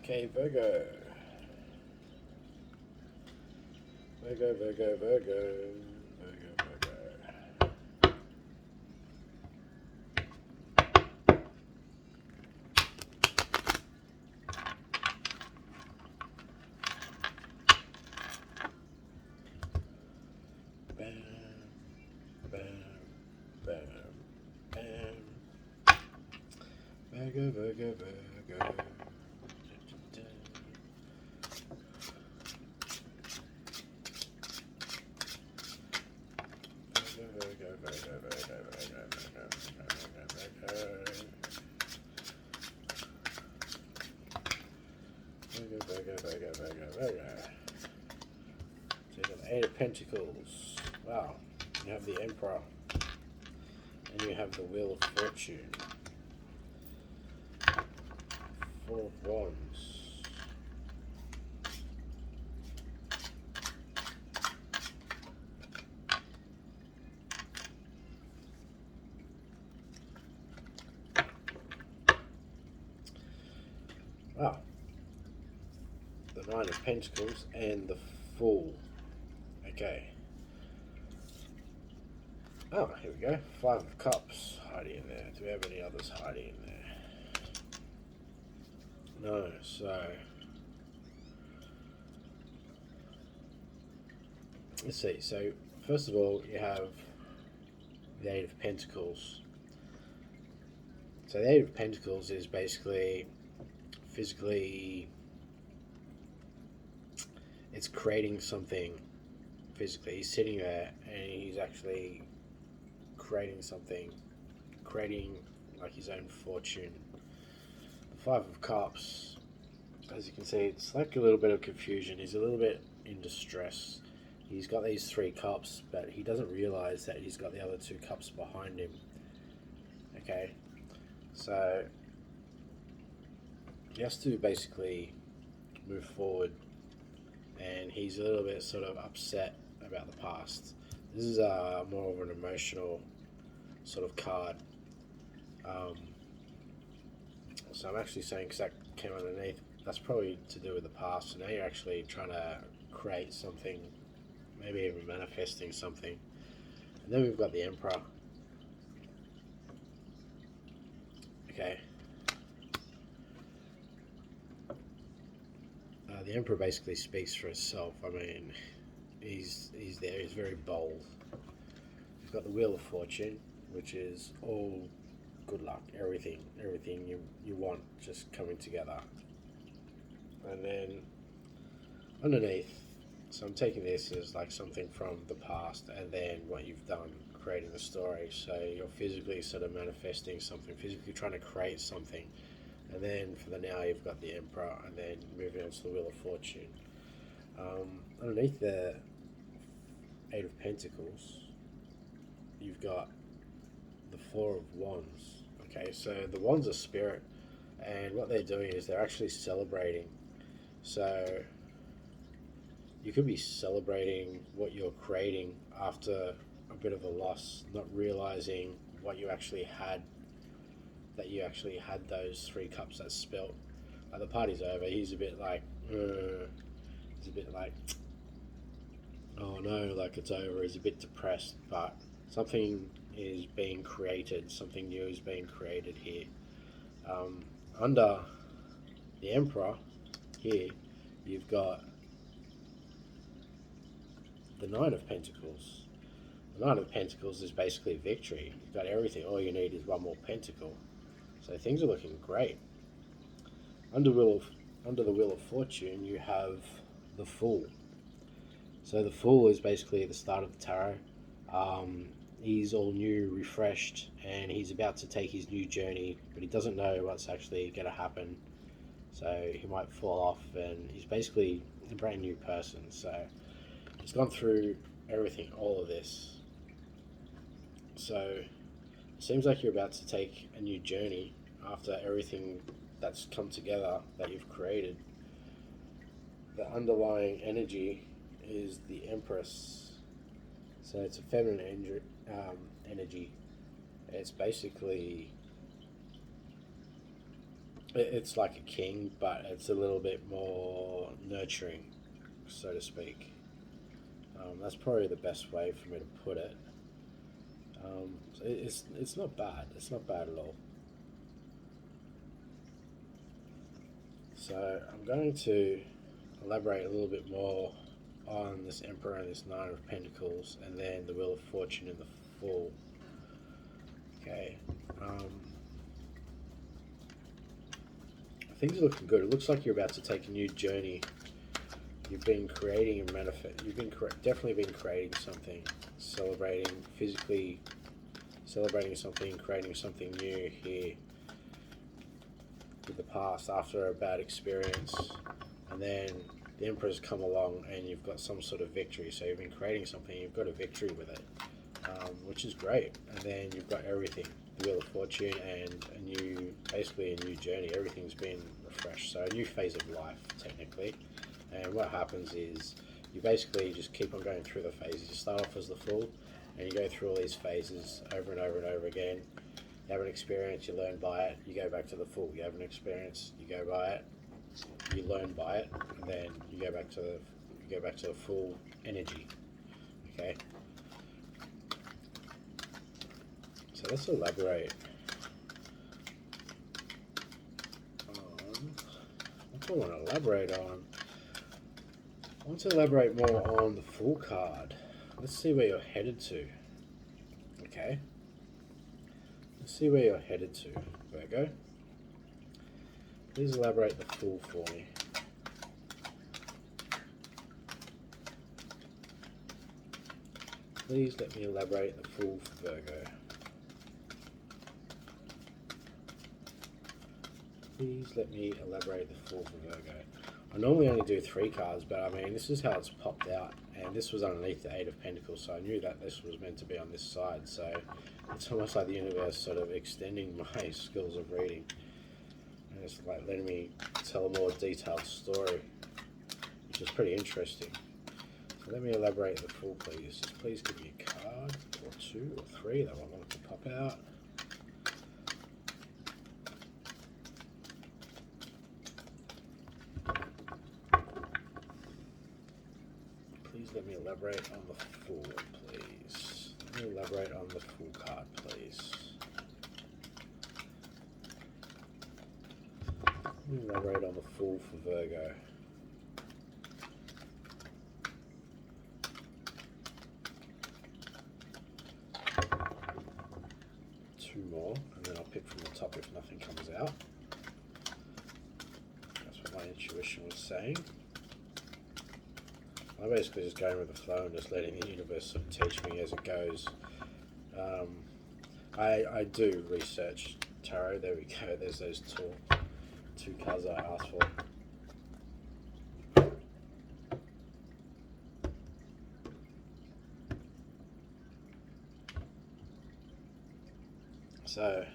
Okay, Virgo. Virgo, Virgo, Virgo. Virgo, Virgo. Bam, bam, bam, bam. Virgo, Virgo, Virgo. So you got the Eight of Pentacles. Wow. You have the Emperor. And you have the Wheel of Fortune. Four of Wands. Wow. The Nine of Pentacles and the Fool. Okay. Oh, here we go. Five of Cups hiding in there. Do we have any others hiding in there? No, so let's see. So first of all, you have the Eight of Pentacles. So the Eight of Pentacles is basically physically, it's creating something physically. He's sitting there and he's actually creating something, creating like his own fortune. The Five of Cups, as you can see, it's like a little bit of confusion. He's a little bit in distress. He's got these three cups, but he doesn't realize that he's got the other two cups behind him. Okay, so he has to basically move forward, and he's a little bit sort of upset about the past. This is more of an emotional sort of card. So I'm actually saying, because that came underneath, that's probably to do with the past. So now you're actually trying to create something, maybe even manifesting something. And then we've got the Emperor. Okay. The Emperor basically speaks for itself. I mean, he's there. He's very bold. We've got the Wheel of Fortune, which is all good luck, everything you want just coming together. And then underneath, so I'm taking this as like something from the past and then what you've done, creating the story. So you're physically sort of manifesting something, physically trying to create something. And then for the now, you've got the Emperor, and then moving on to the Wheel of Fortune. Underneath the Eight of Pentacles, you've got the Four of Wands. Okay, so the Wands are spirit, and what they're doing is they're actually celebrating. So you could be celebrating what you're creating after a bit of a loss, not realizing what you actually had, that you actually had those three cups that spilt. Like the party's over, he's a bit like, he's a bit like, oh no, like it's over. He's a bit depressed, but something is being created, something new is being created here. Under the Emperor here, you've got the Nine of Pentacles. The Nine of Pentacles is basically victory. You've got everything. All you need is one more pentacle. So things are looking great. Under the Wheel of Fortune, you have the Fool. So the Fool is basically the start of the tarot. He's all new, refreshed, and he's about to take his new journey, but he doesn't know what's actually going to happen. So he might fall off, and he's basically a brand new person. So he's gone through everything, all of this. So it seems like you're about to take a new journey after everything that's come together that you've created. The underlying energy is the Empress. So it's a feminine energy. It's basically it's like a king, but it's a little bit more nurturing, so to speak. That's probably the best way for me to put it. So it's not bad. It's not bad at all. So I'm going to elaborate a little bit more on this Emperor and this Nine of Pentacles, and then the Wheel of Fortune in the Fool. Okay. Things are looking good. It looks like you're about to take a new journey. You've been creating a manifest. You've been definitely been creating something, celebrating physically, celebrating something, creating something new here with the past after a bad experience, and then the Emperor's come along and you've got some sort of victory. So you've been creating something, you've got a victory with it, which is great. And then you've got everything, the Wheel of Fortune, and basically a new journey. Everything's been refreshed. So a new phase of life, technically. And what happens is you basically just keep on going through the phases. You start off as the Fool, and you go through all these phases over and over and over again. You have an experience, you learn by it, you go back to the Fool. You have an experience, you go by it, you learn by it, and then you go back to the Fool energy. Okay. So let's elaborate on what I want to elaborate on. I want to elaborate more on the Fool card. Let's see where you're headed to. Okay. Let's see where you're headed to, Virgo. Please elaborate the Fool for me. Please let me elaborate the Fool for Virgo. Please let me elaborate the Fool for Virgo. I normally only do 3 cards, but I mean, this is how it's popped out. And this was underneath the 8 of Pentacles, so I knew that this was meant to be on this side. So it's almost like the universe sort of extending my skills of reading. And it's like letting me tell a more detailed story, which is pretty interesting. So let me elaborate the Fool, please. Just please give me a card, or 2 or 3 that I want to pop out. Please let me elaborate on the Fool, please. Let me elaborate on the Fool card, please. Let me elaborate on the Fool for Virgo. Two more, and then I'll pick from the top if nothing comes out. That's what my intuition was saying. I'm basically just going with the flow and just letting the universe sort of teach me as it goes. I do research tarot. There we go. There's those two cards I asked for. So,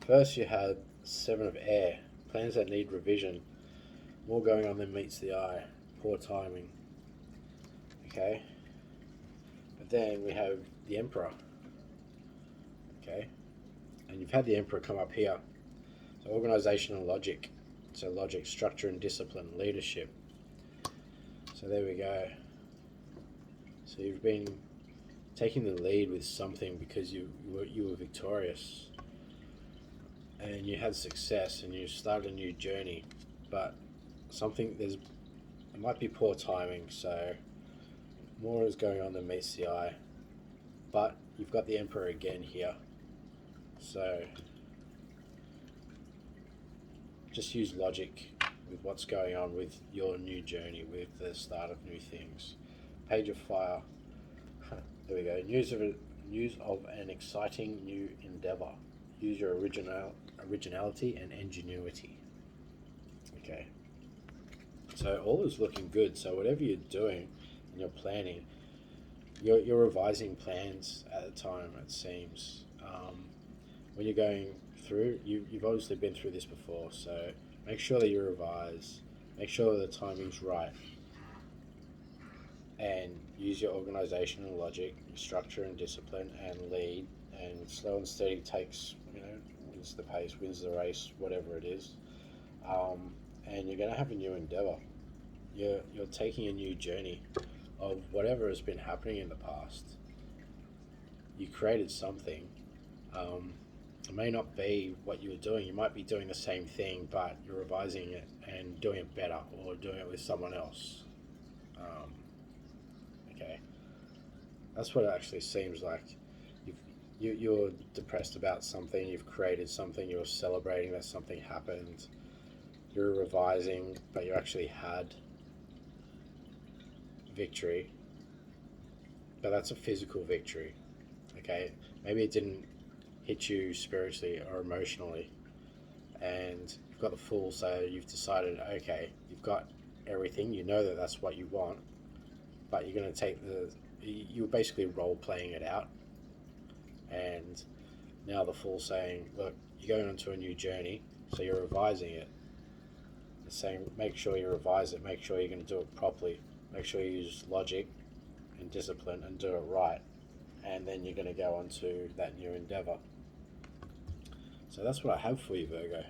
first you had 7 of Air. Plans that need revision. More going on than meets the eye. Poor timing. Okay. But then we have the Emperor. Okay. And you've had the Emperor come up here. So organization and logic. So logic, structure and discipline, leadership. So there we go. So you've been taking the lead with something because you were victorious. And you had success and you started a new journey. But it might be poor timing, so more is going on than meets the eye. But you've got the Emperor again here. So just use logic with what's going on with your new journey, with the start of new things. Page of Fire. There we go. News of an exciting new endeavor. Use your originality and ingenuity. Okay. So all is looking good. So whatever you're doing and you're planning, you're revising plans at the time, it seems. When you're going through, you've obviously been through this before, so make sure that you revise, make sure that the timing's right, and use your organization and logic, structure and discipline, and lead. And slow and steady takes, wins the pace, wins the race, whatever it is. And you're going to have a new endeavor. You're taking a new journey of whatever has been happening in the past. You created something. It may not be what you were doing. You might be doing the same thing, but you're revising it and doing it better, or doing it with someone else. Okay, that's what it actually seems like. You're depressed about something. You've created something. You're celebrating that something happened. You're revising, but you actually had victory. But that's a physical victory. Okay, maybe it didn't hit you spiritually or emotionally, and you've got the Fool, so you've decided, okay, you've got everything, you know that that's what you want, but you're going to take you're basically role playing it out. And now the Fool saying, look, you're going onto a new journey, so you're revising it. It's saying, make sure you revise it, make sure you're going to do it properly, make sure you use logic and discipline and do it right, and then you're going to go on to that new endeavor. So that's what I have for you, Virgo.